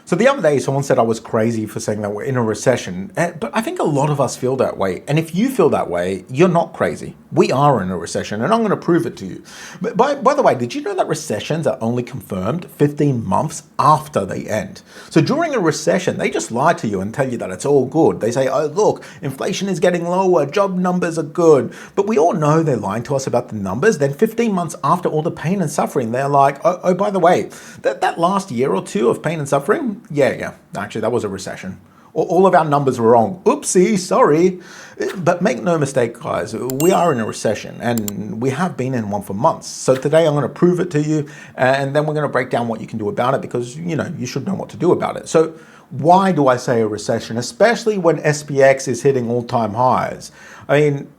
So the other day, someone said I was crazy for saying that we're in a recession, but I think a lot of us feel that way. And if you feel that way, you're not crazy. We are in a recession, and I'm going to prove it to you. But by the way, did you know that recessions are only confirmed 15 months after they end? So during a recession, they just lie to you and tell you that it's all good. They say, oh, look, inflation is getting lower, job numbers are good. But we all know they're lying to us about the numbers. Then 15 months after all the pain and suffering, they're like, oh, by the way, that last year or two of pain and suffering, yeah, actually, that was a recession. All of our numbers were wrong. Oopsie, sorry. But make no mistake, guys, we are in a recession, and we have been in one for months. So today I'm going to prove it to you, and then we're going to break down what you can do about it, because, you should know what to do about it. So why do I say a recession, especially when SPX is hitting all-time highs? I mean,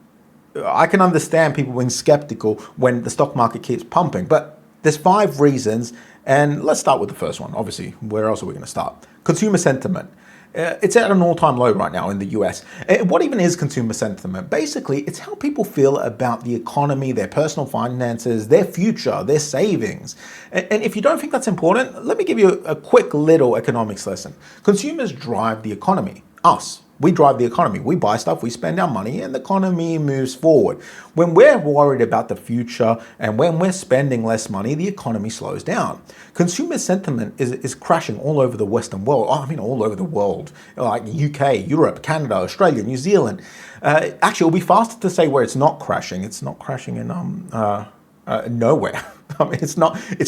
I can understand people being skeptical when the stock market keeps pumping, but there's 5 reasons. And let's start with the first one. Obviously, where else are we going to start? Consumer sentiment. It's at an all-time low right now in the US. What even is consumer sentiment? Basically, it's how people feel about the economy, their personal finances, their future, their savings. And if you don't think that's important, let me give you a quick little economics lesson. Consumers drive the economy. Us. We drive the economy. We buy stuff, we spend our money, and the economy moves forward. When we're worried about the future and when we're spending less money, the economy slows down. Consumer sentiment is crashing all over the Western world. I mean, all over the world, like UK, Europe, Canada, Australia, New Zealand. Actually, it'll be faster to say where it's not crashing. It's not crashing in nowhere. I mean, it's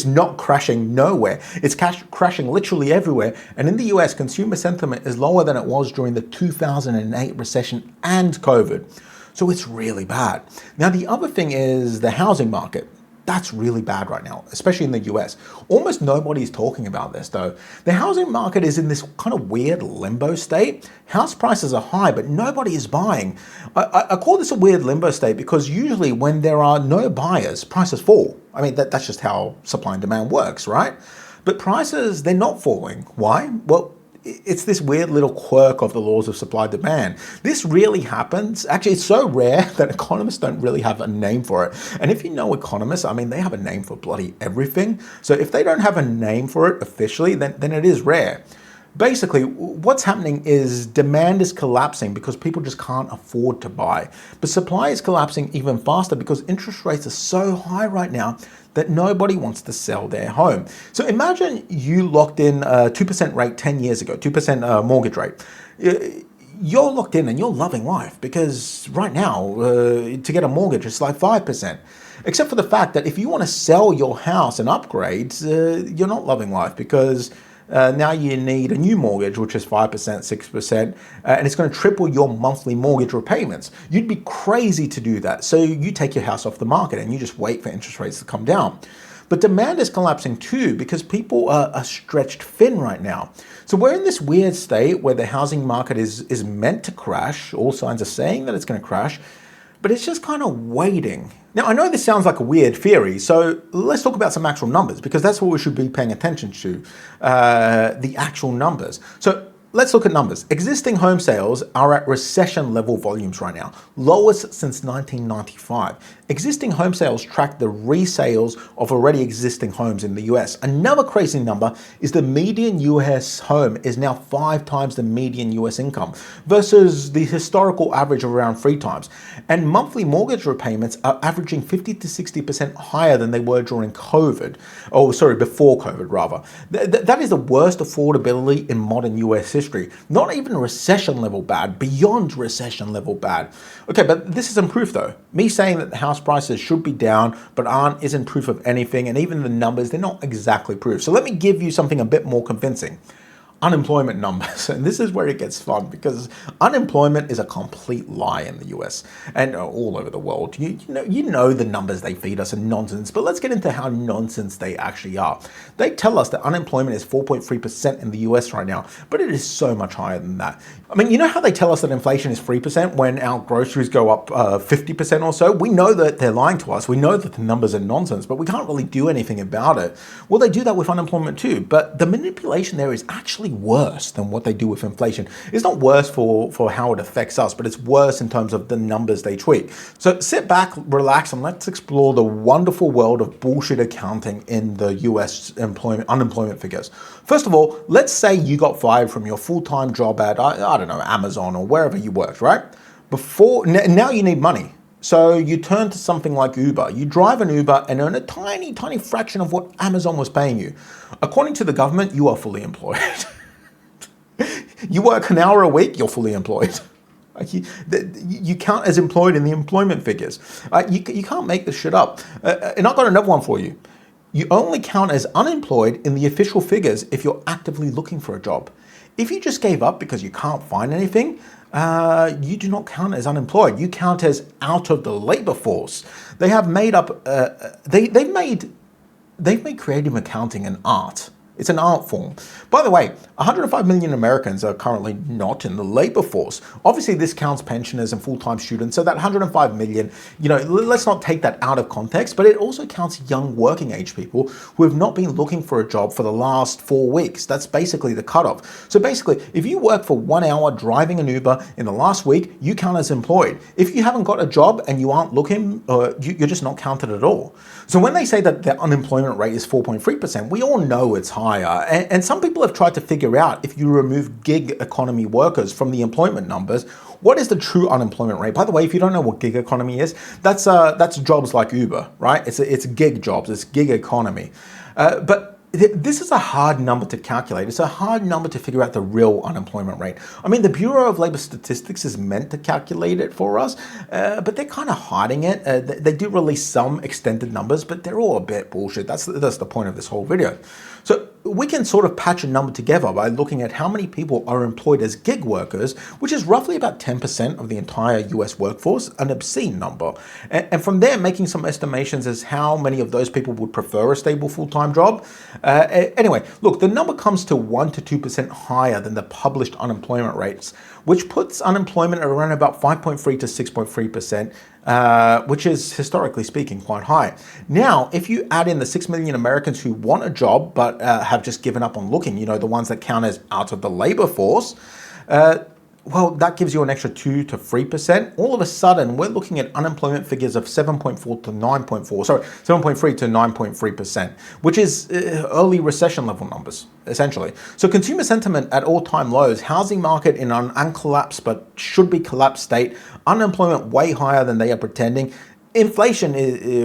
not crashing nowhere. It's crashing literally everywhere. And in the US, consumer sentiment is lower than it was during the 2008 recession and COVID. So it's really bad. Now, the other thing is the housing market. That's really bad right now, especially in the US. Almost nobody's talking about this, though. The housing market is in this kind of weird limbo state. House prices are high, but nobody is buying. I call this a weird limbo state because usually when there are no buyers, prices fall. I mean, that's just how supply and demand works, right? But prices, they're not falling. Why? Well, it's this weird little quirk of the laws of supply and demand. This really happens. Actually, it's so rare that economists don't really have a name for it. And if you know economists, I mean, they have a name for bloody everything. So if they don't have a name for it officially, then it is rare. Basically, what's happening is demand is collapsing because people just can't afford to buy. But supply is collapsing even faster because interest rates are so high right now that nobody wants to sell their home. So imagine you locked in a 2% rate 10 years ago, 2% mortgage rate. You're locked in and you're loving life because right now, to get a mortgage, it's like 5%. Except for the fact that if you want to sell your house and upgrade, you're not loving life because now you need a new mortgage, which is 5%, 6%, and it's going to triple your monthly mortgage repayments. You'd be crazy to do that. So you take your house off the market and you just wait for interest rates to come down. But demand is collapsing too because people are stretched thin right now. So we're in this weird state where the housing market is meant to crash. All signs are saying that it's going to crash, but it's just kind of waiting. Now, I know this sounds like a weird theory, so let's talk about some actual numbers because that's what we should be paying attention to, the actual numbers. So let's look at numbers. Existing home sales are at recession level volumes right now, lowest since 1995. Existing home sales track the resales of already existing homes in the US. Another crazy number is the median US home is now 5 times the median US income versus the historical average of around 3 times. And monthly mortgage repayments are averaging 50 to 60% higher than they were during COVID. Before COVID rather. That is the worst affordability in modern US history. Not even recession level bad, beyond recession level bad. Okay, but this isn't proof though. Me saying that the house prices should be down but isn't proof of anything, and even the numbers, they're not exactly proof. So let me give you something a bit more convincing. Unemployment numbers. And this is where it gets fun because unemployment is a complete lie in the US and all over the world. You know the numbers they feed us are nonsense, but let's get into how nonsense they actually are. They tell us that unemployment is 4.3% in the US right now, but it is so much higher than that. I mean, you know how they tell us that inflation is 3% when our groceries go up 50% or so? We know that they're lying to us. We know that the numbers are nonsense, but we can't really do anything about it. Well, they do that with unemployment too, but the manipulation there is actually actually worse than what they do with inflation. It's not worse for how it affects us, but it's worse in terms of the numbers they tweak. So sit back, relax, and let's explore the wonderful world of bullshit accounting in the US unemployment figures. First of all, let's say you got fired from your full-time job at, I don't know, Amazon or wherever you worked, right? Now you need money. So you turn to something like Uber. You drive an Uber and earn a tiny, tiny fraction of what Amazon was paying you. According to the government, you are fully employed. You work an hour a week, you're fully employed. You count as employed in the employment figures. You can't make this shit up. And I've got another one for you. You only count as unemployed in the official figures if you're actively looking for a job. If you just gave up because you can't find anything, you do not count as unemployed. You count as out of the labor force. They have made up. They've made creative accounting an art. It's an art form. By the way, 105 million Americans are currently not in the labor force. Obviously, this counts pensioners and full-time students, so that 105 million, let's not take that out of context, but it also counts young working age people who have not been looking for a job for the last 4 weeks. That's basically the cutoff. So basically, if you work for 1 hour driving an Uber in the last week, you count as employed. If you haven't got a job and you aren't looking, you're just not counted at all. So when they say that the unemployment rate is 4.3%, we all know it's higher. And some people have tried to figure out, if you remove gig economy workers from the employment numbers, what is the true unemployment rate? By the way, if you don't know what gig economy is, that's jobs like Uber, right? It's gig jobs, it's gig economy. But this is a hard number to calculate. It's a hard number to figure out the real unemployment rate. I mean, the Bureau of Labor Statistics is meant to calculate it for us, but they're kind of hiding it. They do release some extended numbers, but they're all a bit bullshit. That's the point of this whole video. So we can sort of patch a number together by looking at how many people are employed as gig workers, which is roughly about 10% of the entire US workforce, an obscene number. And from there, making some estimations as how many of those people would prefer a stable full-time job. Anyway, look, the number comes to 1 to 2% higher than the published unemployment rates, which puts unemployment at around about 5.3 to 6.3%. Which is, historically speaking, quite high. Now, if you add in the 6 million Americans who want a job but have just given up on looking, the ones that count as out of the labor force, well, that gives you an extra 2 to 3%. All of a sudden, we're looking at unemployment figures of 7.3 to 9.3%, which is early recession level numbers, essentially. So consumer sentiment at all-time lows, housing market in an uncollapsed but should be collapsed state, unemployment way higher than they are pretending. Inflation,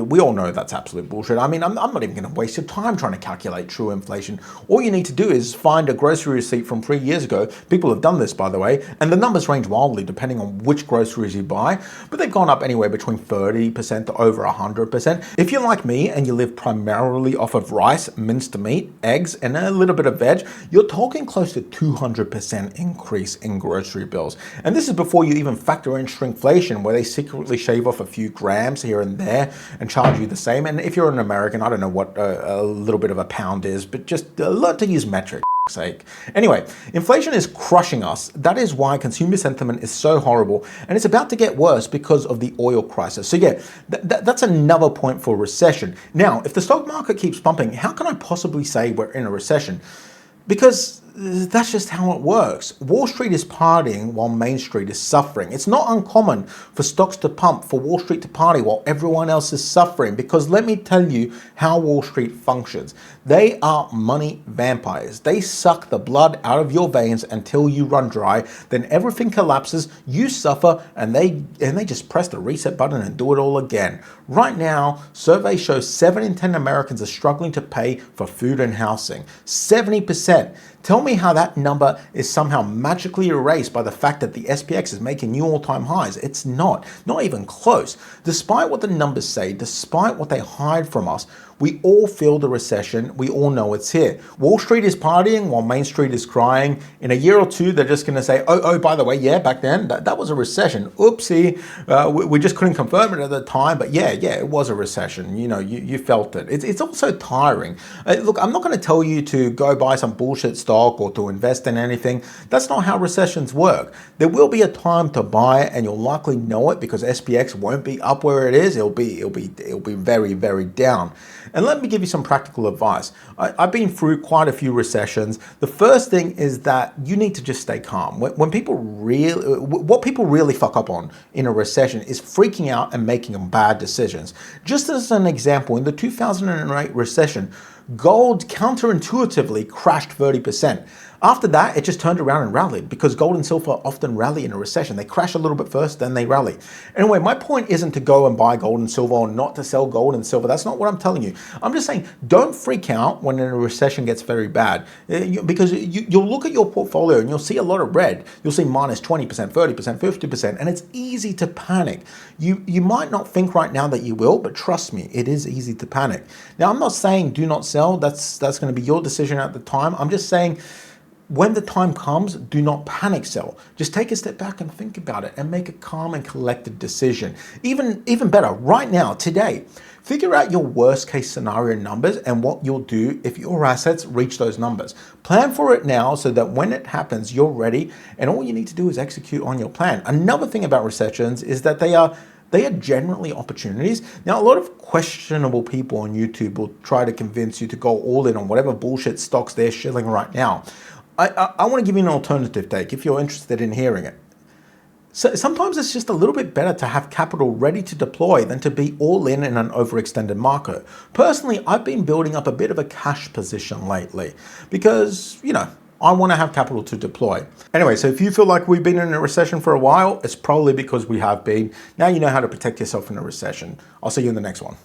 we all know that's absolute bullshit. I mean, I'm not even going to waste your time trying to calculate true inflation. All you need to do is find a grocery receipt from 3 years ago. People have done this, by the way, and the numbers range wildly depending on which groceries you buy, but they've gone up anywhere between 30% to over 100%. If you're like me and you live primarily off of rice, minced meat, eggs, and a little bit of veg, you're talking close to 200% increase in grocery bills. And this is before you even factor in shrinkflation, where they secretly shave off a few grams here and there and charge you the same. And if you're an American, I don't know what a little bit of a pound is, but just learn to use metric. Sake. Anyway, inflation is crushing us. That is why consumer sentiment is so horrible, and it's about to get worse because of the oil crisis. So yeah, that's another point for recession. Now, if the stock market keeps pumping, how can I possibly say we're in a recession? Because that's just how it works. Wall Street is partying while Main Street is suffering. It's not uncommon for stocks to pump, for Wall Street to party while everyone else is suffering, because let me tell you how Wall Street functions. They are money vampires. They suck the blood out of your veins until you run dry, then everything collapses, you suffer, and they just press the reset button and do it all again. Right now, surveys show 7 in 10 Americans are struggling to pay for food and housing. 70%. Tell me how that number is somehow magically erased by the fact that the SPX is making new all-time highs. It's not even close. Despite what the numbers say, despite what they hide from us, we all feel the recession. We all know it's here. Wall Street is partying while Main Street is crying. In a year or two, they're just going to say, oh, by the way, yeah, back then, that was a recession. Oopsie. We just couldn't confirm it at the time, but yeah, it was a recession. You felt it. It's also tiring. Look, I'm not going to tell you to go buy some bullshit stock or to invest in anything. That's not how recessions work. There will be a time to buy, and you'll likely know it because SPX won't be up where it is. It'll be very, very down. And let me give you some practical advice. I've been through quite a few recessions. The first thing is that you need to just stay calm. When people really, what people really fuck up on in a recession is freaking out and making bad decisions. Just as an example, in the 2008 recession, gold counterintuitively crashed 30%. After that, it just turned around and rallied because gold and silver often rally in a recession. They crash a little bit first, then they rally. Anyway, my point isn't to go and buy gold and silver or not to sell gold and silver. That's not what I'm telling you. I'm just saying, don't freak out when a recession gets very bad because you'll look at your portfolio and you'll see a lot of red. You'll see minus 20%, 30%, 50%, and it's easy to panic. You might not think right now that you will, but trust me, it is easy to panic. Now, I'm not saying do not sell. That's going to be your decision at the time. I'm just saying, when the time comes, do not panic sell. Just take a step back and think about it and make a calm and collected decision. Even better, right now, today, figure out your worst case scenario numbers and what you'll do if your assets reach those numbers. Plan for it now so that when it happens, you're ready, and all you need to do is execute on your plan. Another thing about recessions is that they are generally opportunities. Now, a lot of questionable people on YouTube will try to convince you to go all in on whatever bullshit stocks they're shilling right now. I want to give you an alternative take if you're interested in hearing it. So sometimes it's just a little bit better to have capital ready to deploy than to be all in an overextended market. Personally, I've been building up a bit of a cash position lately because, I want to have capital to deploy. Anyway, so if you feel like we've been in a recession for a while, it's probably because we have been. Now you know how to protect yourself in a recession. I'll see you in the next one.